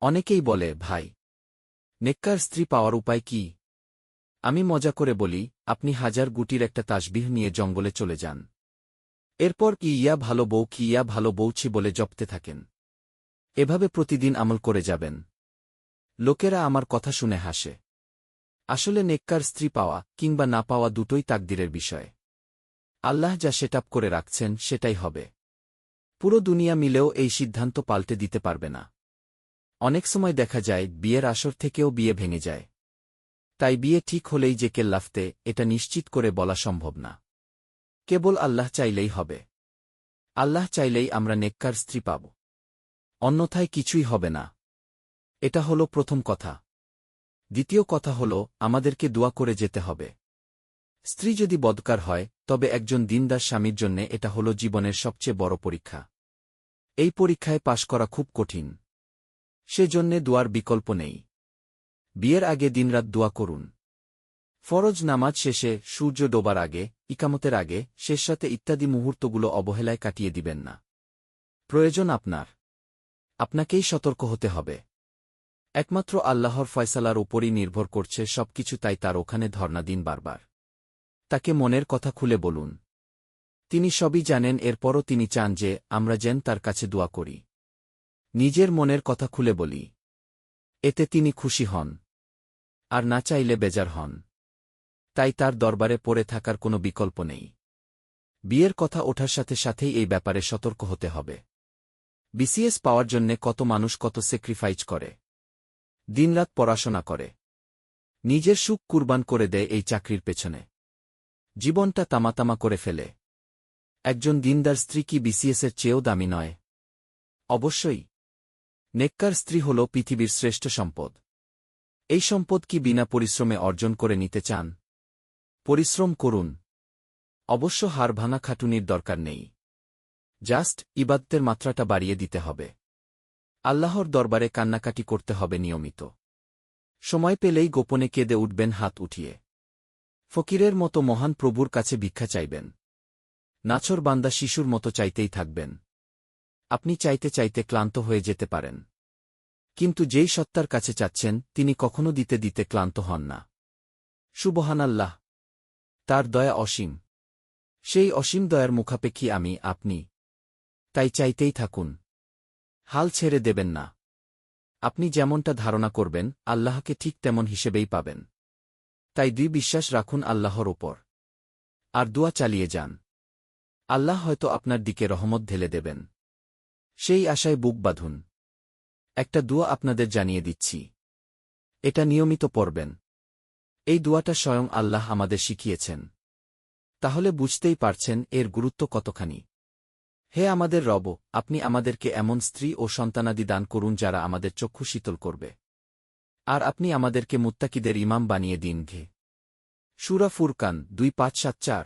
অনেকেই বলে, ভাই, নেককার স্ত্রী পাওয়ার উপায় কি? আমি মজা করে বলি, আপনি 1000 গুটির একটা তাসবিহ নিয়ে জঙ্গলে চলে যান। এরপর কি ইয়া ভালো বউ কি ইয়া ভালো বউছি বলে জপতে থাকেন। এভাবে প্রতিদিন আমল করে যাবেন। লোকেরা আমার কথা শুনে হাসে। আসলে নেককার স্ত্রী পাওয়া কিংবা না পাওয়া দুটোই তাকদিরের বিষয়। আল্লাহ যা সেটআপ করে রাখছেন সেটাই হবে। পুরো দুনিয়া মিলেও এই সিদ্ধান্ত পাল্টে দিতে পারবে না। অনেক সময় দেখা যায় বিয়ের আসর থেকেও বিয়ে ভেঙে যায়। তাই বিয়ে ঠিক হলেই যে কেল্লাফতে এটা নিশ্চিত করে বলা সম্ভব না। কেবল আল্লাহ চাইলেই হবে। আল্লাহ চাইলেই আমরা নেককার স্ত্রী পাব। অন্যথায় কিছুই হবে না। এটা হলো প্রথম কথা। দ্বিতীয় কথা হল, আমাদেরকে দোয়া করে যেতে হবে। স্ত্রী যদি বদকার হয় তবে একজন দিনদার স্বামীর জন্যে এটা হলো জীবনের সবচেয়ে বড় পরীক্ষা। এই পরীক্ষায় পাশ করা খুব কঠিন। সেজন্যে দোয়ার বিকল্প নেই। বিয়ের আগে দিনরাত দোয়া করুন। ফরজ নামাজ শেষে, সূর্য ডোবার আগে, ইকামতের আগে, শেষ রাতে ইত্যাদি মুহূর্তগুলো অবহেলায় কাটিয়ে দিবেন না। প্রয়োজন আপনাকেই সতর্ক হতে হবে। একমাত্র আল্লাহর ফয়সালার উপরই নির্ভর করছে সবকিছু, তাই তার ওখানে ধর্ণা দিন বারবার। তাকে মনের কথা খুলে বলুন। তিনি সবই জানেন, এরপরও তিনি চান যে আমরা যেন তার কাছে দোয়া করি। নিজের মনের কথা খুলে বলি। এতে তিনি খুশি হন। আর না চাইলে বেজার হন। তাই তার দরবারে পড়ে থাকার কোনো বিকল্প নেই। বিয়ের কথা ওঠার সাথে সাথেই এই ব্যাপারে সতর্ক হতে হবে। বিসিএস পাওয়ার জন্যে কত মানুষ কত স্যাক্রিফাইস করে। দিনরাত পড়াশোনা করে। নিজের সুখ কুরবান করে দেয় এই চাকরির পেছনে। জীবনটা তামাতামা করে ফেলে। একজন দিনদার স্ত্রী কি বিসিএসের চেয়েও দামি নয়? অবশ্যই। নেককার স্ত্রী হল পৃথিবীর শ্রেষ্ঠ সম্পদ। এই সম্পদ কি বিনা পরিশ্রমে অর্জন করে নিতে চান? পরিশ্রম করুন। অবশ্য হাড় ভাঙা খাটুনির দরকার নেই। জাস্ট ইবাদতের মাত্রাটা বাড়িয়ে দিতে হবে। আল্লাহর দরবারে কান্নাকাটি করতে হবে নিয়মিত। সময় পেলেই গোপনে কেঁদে উঠবেন হাত উঠিয়ে। ফকিরের মতো মহান প্রভুর কাছে ভিক্ষা চাইবেন। নাছোড় বান্দা শিশুর মতো চাইতেই থাকবেন। আপনি চাইতে চাইতে ক্লান্ত হয়ে যেতে পারেন। কিন্তু যেই সত্তার কাছে চাচ্ছেন তিনি কখনো দিতে দিতে ক্লান্ত হন না। সুবহানাল্লাহ! তার দয়া অসীম। সেই অসীম দয়ার মুখাপেক্ষী আপনি। তাই চাইতেই থাকুন। হাল ছেড়ে দেবেন না। আপনি যেমনটা ধারণা করবেন আল্লাহকে ঠিক তেমন হিসেবেই পাবেন। তাই বিশ্বাস রাখুন আল্লাহর ওপর। আর দোয়া চালিয়ে যান। আল্লাহ হয়তো আপনার দিকে রহমত ঢেলে দেবেন। সেই আশায় বুক বাঁধুন। একটা দোয়া আপনাদের জানিয়ে দিচ্ছি। এটা নিয়মিত পড়বেন। এই দোয়াটা স্বয়ং আল্লাহ আমাদের শিখিয়েছেন। তাহলে বুঝতেই পারছেন এর গুরুত্ব কতখানি। হে আমাদের রব, আপনি আমাদেরকে এমন স্ত্রী ও সন্তানাদি দান করুন যারা আমাদের চক্ষু শীতল করবে। আর আপনি আমাদেরকে মুত্তাকিদের ইমাম বানিয়ে দিন। সূরা ফুরকান 2-5-7-4